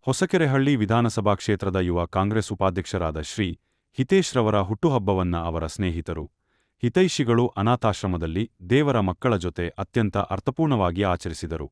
ಹೊಸಕೆರೆಹಳ್ಳಿ ವಿಧಾನಸಭಾ ಕ್ಷೇತ್ರದ ಯುವ ಕಾಂಗ್ರೆಸ್ ಉಪಾಧ್ಯಕ್ಷರಾದ ಶ್ರೀ ಹಿತೇಶ್ ರವರ ಹುಟ್ಟುಹಬ್ಬವನ್ನ ಅವರ ಸ್ನೇಹಿತರು, ಹಿತೈಷಿಗಳು ಅನಾಥಾಶ್ರಮದಲ್ಲಿ ದೇವರ ಮಕ್ಕಳ ಜೊತೆ ಅತ್ಯಂತ ಅರ್ಥಪೂರ್ಣವಾಗಿ ಆಚರಿಸಿದರು.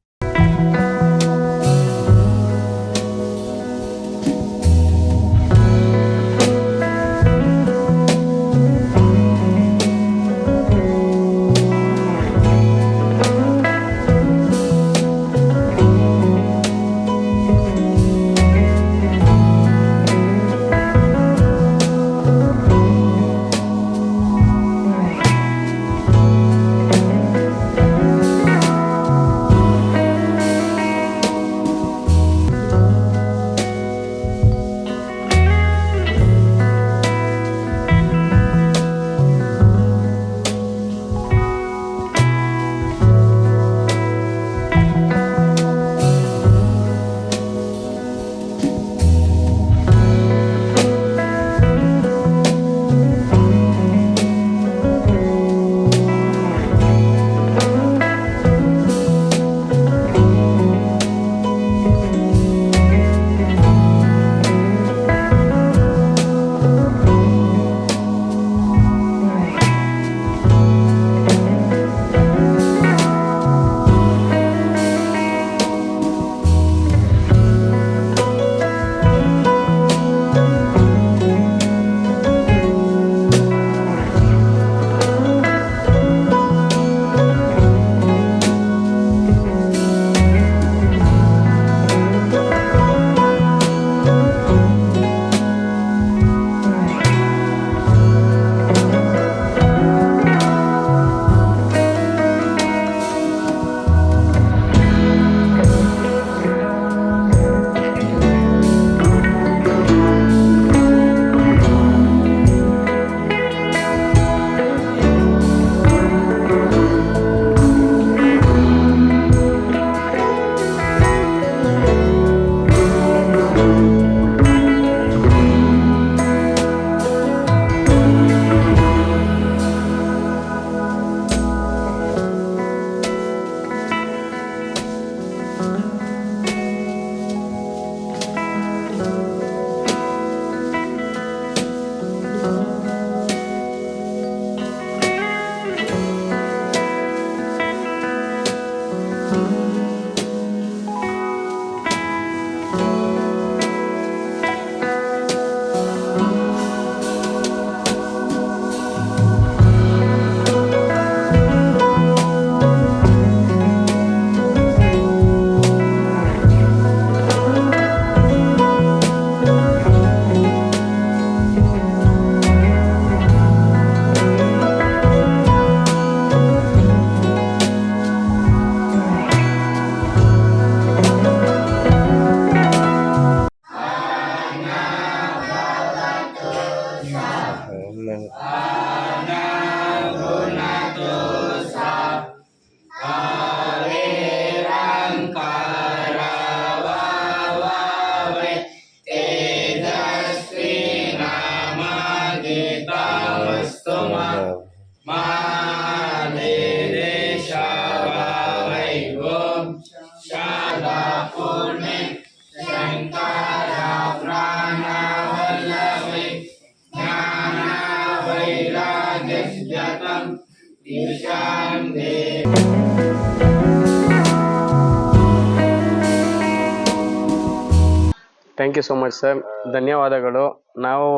Thank you so much sir, ಧನ್ಯವಾದಗಳು. ನಾವು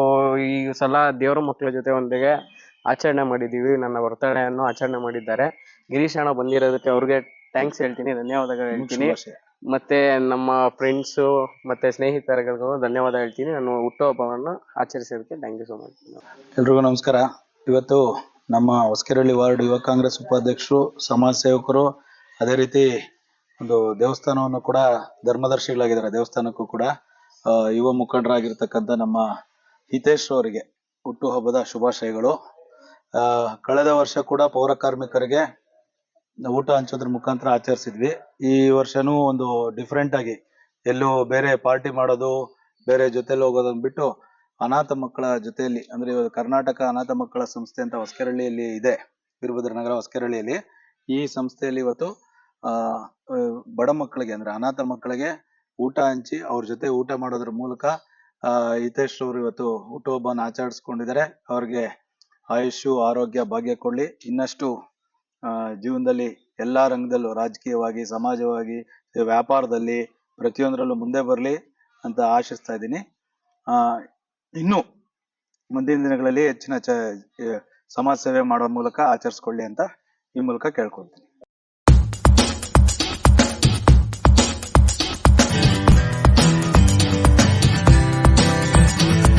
ಈ ಸಲ ದೇವರ ಮಕ್ಕಳ ಜೊತೆ ಒಂದಿಗೆ ಆಚರಣೆ ಮಾಡಿದ್ದೀವಿ. ನನ್ನ ಬರ್ತಡೆಯನ್ನು ಆಚರಣೆ ಮಾಡಿದ್ದಾರೆ. ಗಿರೀಶ್ ಅಣ್ಣ ಬಂದಿರೋದಕ್ಕೆ ಅವ್ರಿಗೆ ಥ್ಯಾಂಕ್ಸ್ ಹೇಳ್ತೀನಿ, ಧನ್ಯವಾದಗಳು ಹೇಳ್ತೀನಿ. ಮತ್ತೆ ನಮ್ಮ ಫ್ರೆಂಡ್ಸು ಮತ್ತೆ ಸ್ನೇಹಿತರಿಗೂ ಧನ್ಯವಾದ ಹೇಳ್ತೀನಿ. ನಾನು ಹುಟ್ಟುಹಬ್ಬವನ್ನು ಆಚರಿಸೋದಕ್ಕೆ ಥ್ಯಾಂಕ್ ಯು ಸೋ ಮಚ್. ಎಲ್ರಿಗೂ ನಮಸ್ಕಾರ. ಇವತ್ತು ನಮ್ಮ ಹೊಸಕೆರೆಹಳ್ಳಿ ವಾರ್ಡ್ ಯುವ ಕಾಂಗ್ರೆಸ್ ಉಪಾಧ್ಯಕ್ಷರು, ಸಮಾಜ ಸೇವಕರು, ಅದೇ ರೀತಿ ಒಂದು ದೇವಸ್ಥಾನವನ್ನು ಕೂಡ ಧರ್ಮದರ್ಶಿಗಳಾಗಿದ್ದಾರೆ. ದೇವಸ್ಥಾನಕ್ಕೂ ಕೂಡ ಯುವ ಮುಖಂಡರಾಗಿರ್ತಕ್ಕಂಥ ನಮ್ಮ ಹಿತೇಶ್ ಅವರಿಗೆ ಹುಟ್ಟುಹಬ್ಬದ ಶುಭಾಶಯಗಳು. ಕಳೆದ ವರ್ಷ ಕೂಡ ಪೌರ ಕಾರ್ಮಿಕರಿಗೆ ಊಟ ಹಂಚೋದ್ರ ಮುಖಾಂತರ ಆಚರಿಸಿದ್ವಿ. ಈ ವರ್ಷನೂ ಒಂದು ಡಿಫ್ರೆಂಟ್ ಆಗಿ ಎಲ್ಲೂ ಬೇರೆ ಪಾರ್ಟಿ ಮಾಡೋದು, ಬೇರೆ ಜೊತೆಲಿ ಹೋಗೋದನ್ನ ಬಿಟ್ಟು ಅನಾಥ ಮಕ್ಕಳ ಜೊತೆಯಲ್ಲಿ, ಅಂದ್ರೆ ಕರ್ನಾಟಕ ಅನಾಥ ಮಕ್ಕಳ ಸಂಸ್ಥೆ ಅಂತ ಹೊಸಕೆರೆಹಳ್ಳಿಯಲ್ಲಿ ಇದೆ, ವೀರಭದ್ರ ನಗರ ಹೊಸಕೆರೆಹಳ್ಳಿಯಲ್ಲಿ. ಈ ಸಂಸ್ಥೆಯಲ್ಲಿ ಇವತ್ತು ಬಡ ಮಕ್ಕಳಿಗೆ ಅಂದ್ರೆ ಅನಾಥ ಮಕ್ಕಳಿಗೆ ಊಟ ಹಂಚಿ ಅವ್ರ ಜೊತೆ ಊಟ ಮಾಡೋದ್ರ ಮೂಲಕ ಹಿತೇಶ್ ಅವರು ಇವತ್ತು ಹುಟ್ಟುಹಬ್ಬನ ಆಚರಿಸ್ಕೊಂಡಿದ್ದಾರೆ. ಅವ್ರಿಗೆ ಆಯುಷು ಆರೋಗ್ಯ ಭಾಗ್ಯ ಕೊಡ್ಲಿ, ಇನ್ನಷ್ಟು ಜೀವನದಲ್ಲಿ ಎಲ್ಲಾ ರಂಗದಲ್ಲೂ ರಾಜಕೀಯವಾಗಿ, ಸಮಾಜವಾಗಿ, ವ್ಯಾಪಾರದಲ್ಲಿ ಪ್ರತಿಯೊಂದರಲ್ಲೂ ಮುಂದೆ ಬರಲಿ ಅಂತ ಆಶಿಸ್ತಾ ಇದ್ದೀನಿ. ಇನ್ನು ಮುಂದಿನ ದಿನಗಳಲ್ಲಿ ಹೆಚ್ಚಿನ ಸಮಾಜ ಸೇವೆ ಮಾಡೋ ಮೂಲಕ ಆಚರಿಸ್ಕೊಳ್ಳಿ ಅಂತ ಈ ಮೂಲಕ ಕೇಳ್ಕೊಳ್ತೀನಿ.